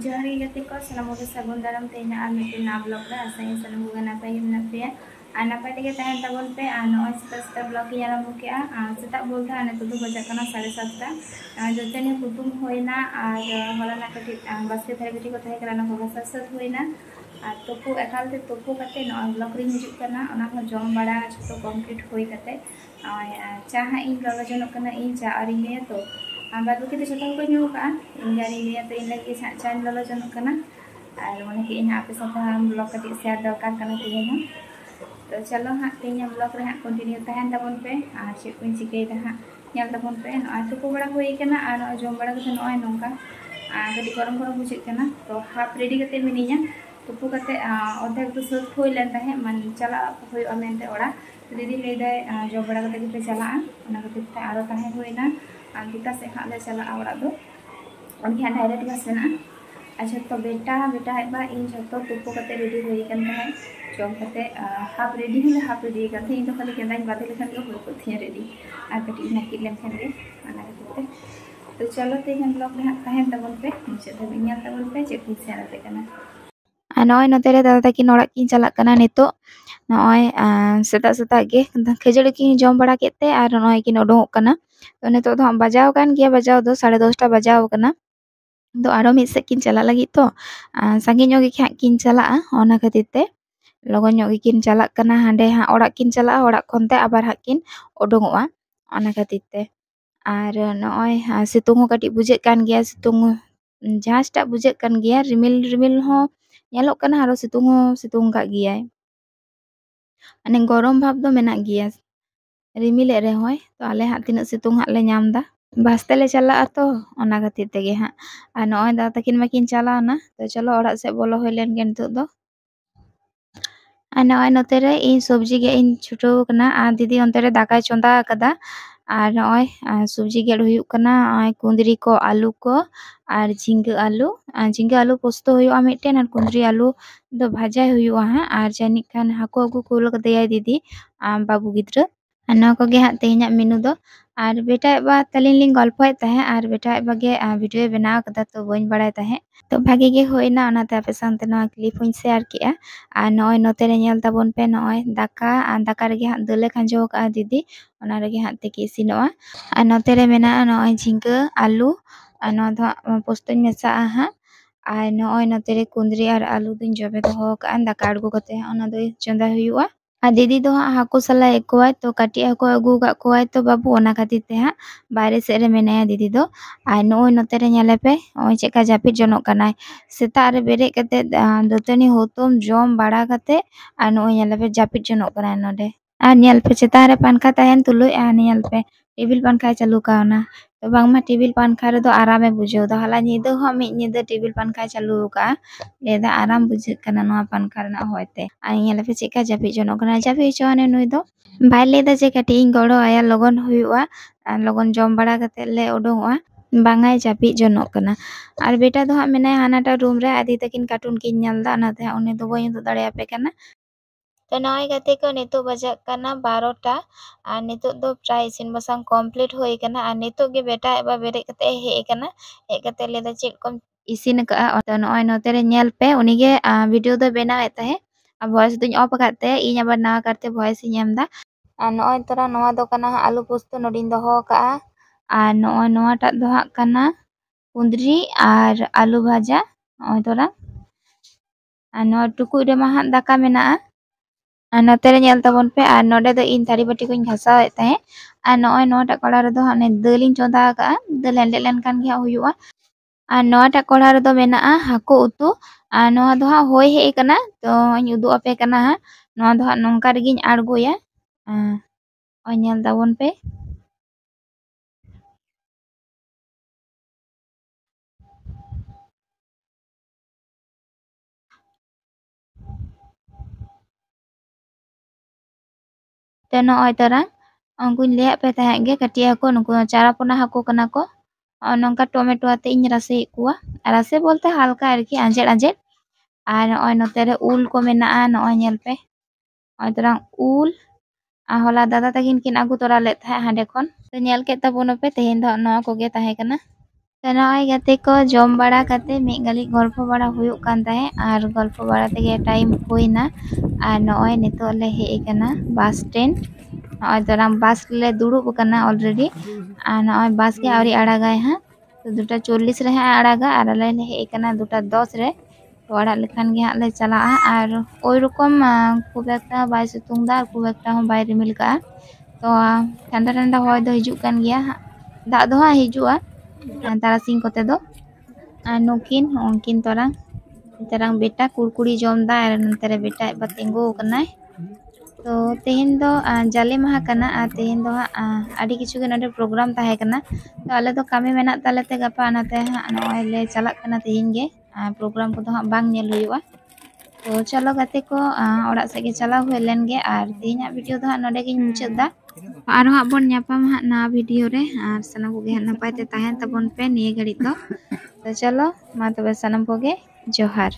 जोहार गे गाते को सानाम को सागुन दाराम तेना आर मिटन ना ब्लॉग रे आसाई सानाम को नापाय गे मेना पे आ नापाय तेगे ताहेन ताबोन पे आ नय सेता ब्लॉग के आरंभ के आ सेता बोलता आने तो बजा कना 7:30 जतने कुटुम होइना आर हलाना कटी बास्ते थारे बेटी को थाहे करा को बसा सत होइना आ तोपु एकालते तोपु कते न ब्लॉग रे हिजुक कना ओना को जम बड़ा छतो कंप्लीट होई कते चा हा इन लगा जनक कना इन चा आरि ने तो बाद बाकी तो जो को ᱧᱩ का इन जारी लिया तो इन लगी चाय ललो जनक कना और मने कि इन आपे साथ हम ब्लॉग कटी शेयर दरकार कना तीन हम तो चलो हाँ तीन ब्लॉग रे हाँ कंटिन्यू तहन तबन पे और चेक को चिकई दा हाँ ñal तबन पे न तुको बड़ा होई कना और जम बड़ा कते नय नोंका कटी गरम गरम बुझे कना तो हाफ रेडी कते मिनिया तुपु कते अधेक तो सत होई लेन ताहे मान चला होई अमेंते ओड़ा दीदी ले दे जम बड़ा कते पे चला ओना कते आरो ताहे होइना kita से हाँ ले चला आवड़ा दो उनकी हाँ डायरेक्ट बस ना अच्छा तो बेटा हेबा इन जो तुपो कते रेडी होई कन है जम कते हाफ रेडी हले हाफ रेडी कते इन तो खाली केंदा बादे लेखन के होई को थिया रेडी आ कटी नाकी लेम खान के आना कते तो चलो तेन ब्लॉग में तहन तबन पे मुझे धबी ñal तबन पे चेक को शेयर आते कना नय नते रे दादा तकिन ओड़ा किन चला कना नितो नय सेता सेता गे खजड़ी किन जम बड़ा केते आर नय किन ओडोक कना तो नितो तो बजाव कान गया बजाव दो 10:30 बजाव कना तो आरो मिद से किन चला लगी तो संगी ᱧᱚᱜ गे किन चला ओना खातिर ते लगन ᱧᱚᱜ गे किन चला कना हांडे हा ओड़ा किन चला ओड़ा खनते आबार हा किन ओडोंगोआ ओना खातिर ते आर नय सितुंग हो कटी बुझे कान गया सितुंग जहाजटा बुझे कान गया रिमिल रिमिल हो ñelok kana आरो सितुंग का गया माने गरम भाव दो मेना गया रिमिले रे होय तो आले हा तिना सितुंग हा ले नाम दा बास्ते ले चला तो ओना खातिर तेगे हा आ नय दादा तकिन माकिन चला ना तो चलो ओड़ा से बोलो होय लेन गे नितो दो आ नय नते रे इन सब्जी गे इन छुटो कना आ दीदी अंते रे दाकाय चंदा कदा और नय सब्जी गेड हुयुक कना कुंदरी को आलू को और झिंगा आलू पोस्तो हुयुआ मिटटेन और कुंदरी आलू दो भाजा हुयुआ हा और जानिक खान हाको अगु कुल कदेया दीदी बाबू गिद्रा ना को गे हा तेहना मेनू दो और बेटा बा तलिन लिंग गल्पय ताहे और बेटा बागे वीडियो बनाव कदा तो बइन बड़ाय ताहे तो भागे गे होइना ओनाते आपे सानते ना क्लिप हुन शेयर किया और नय नते रे ñel ताबन पे नय दाका रे गे हा दले खांजो का दीदी ओना रे गे हा तेके इसिनोआ और नते रे मेना नय झिंगा आलू और न दो पोस्तोñ मेसा हा और नय नते रे कुंदरी और आलू दिन जबे दो का दाका अड़गो कते ओना दो चंदा हुयुआ आ दीदी दो हाको सला एकोय तो काटी हाको अगु का कोय तो बाबू ओना खातिर ते हा बाहरे से रे मेनाया दीदी दो आ नय नते रे ñale पे ओय चेका जापिद जनक कनाय सेता रे बेरे कते दतनी होतम जम बड़ा कते आ नय ñale पे जापिद जनक कनाय नडे आ ñel पे चेता रे पंखा ताहेन तुलुय आ ñel पे टेबिल पंखा चालू कावना तो बांगमा टेबिल पंखा रे दो आरामे बुझेव दो हाला निदो हो मिद निदा टेबिल पंखा चालू का लेदा आराम बुझे कना नोआ पंखा रना होयते आ ñale पे चेका जापिद जनक कनाय जापिद चोने नुय दो बाय लेदा जे कटी इन गड़ो आया लगन हुयुआ लगन जम बड़ा कते ले ओडोंगआ बांगाय जापिद जनक कना और बेटा दो हा मेनाय हानाटा रूम रे आदि तकिन कार्टून किन ñalदा ओनाते उनी दो बय दो दाड़े आपे कना तो नय गाते को नितो बजा कना 12टा और नितो दो प्राय इसिन बसंग कंप्लीट होई कना और नितो गे बेटा एबा बेरे कते हे कना हे कते लेदा चेक कम इसिन का तो नय नते रे ñel पे उनी गे वीडियो दो बनावे ताहे वॉइस दुñ ऑफ करते इन अब ना करते वॉइस इन एमदा और नय तोरा नोआ दो कना आलू पोस्तो नडिन दो का और नय नोआटा दो हा कना कुंदरी और आलू भाजा नय तोरा और नय टुकुय रे मा हा दाका मेना नते रे ñel ताबन पे और नोडे दो इन थारी बाटी कोइन घासावे ताहे और नय नोटा कड़ा रे दो हाने दलिन चोंदा का दल हेंडे लेन कान गे हुयुआ और नोटा कड़ा रे दो मेना हाको उतु और नोआ दो हा होय हे कना तो इन उदु आपे कना नोआ दो हा नोंका रेगिन आड़गोया ओय ñel ताबन पे तो नय तोरा उनकुन ले पे ताहे गे कटी हाको नुको चारा पोना हाको कना को नोंका टमेटो आते इन रासे कुआ रासे बोलते हल्का आरकी आंजेड आंजेड और नय नते रे उल को मेना नय ñel पे ओय तोरा उल होला दादा तकिन किन आगु तोरा ले थाहे हांडे खन तो ñel के ताबोनो पे तेहेन दो नोआ को गे ताहे कना। तो नॉय गाते को जम बड़ा काते मिद गली गल्प बड़ा हुयुक कान ताहे आर गल्प बड़ा तेगे टाइम हुइना आर नॉय नितो ले हेज कना बस स्टैंड नॉय तोराम बस ले दुड़ुब कना ऑलरेडी आर नॉय बस के आवरी आड़ागाय हां तो 2:40 रे हां आड़ागा आर ले हेज कना 2:10 रे तो आड़ा लेखान गे हां ले चला आर ओई रकम खूब एकटा बाय सितुंग दा खूब एकटा हो बाय रिमिल का तो ठंडा ठंडा होय दो हिजुक कान गया दाग दो हां हिजुआ तारासिंग कोते दो नुकिन उनकिन तरंग बेटा कुड़कुड़ी जमदा और नंतरे बेटा बतिंगो कनाय तो तेहन दो जाले माहा कना तेहन दो आडी किछु के नडे प्रोग्राम ताहे कना तो आले दो कामी मेना ताले ते गपा नाते नॉय ले चला कना तेहन गे प्रोग्राम को दो बांग नेल हुयुआ तो चलो गाते को ओड़ा से गे चला हुए लेन गे आर तेहना वीडियो दो नडे गे मुचाद दा आरो हां बन न्यापाम हां ना वीडियो रे आर सनम को गे नपाय ते ताहेन तबन पे निये घड़ी तो चलो मा तबे सनम को गे जोहार।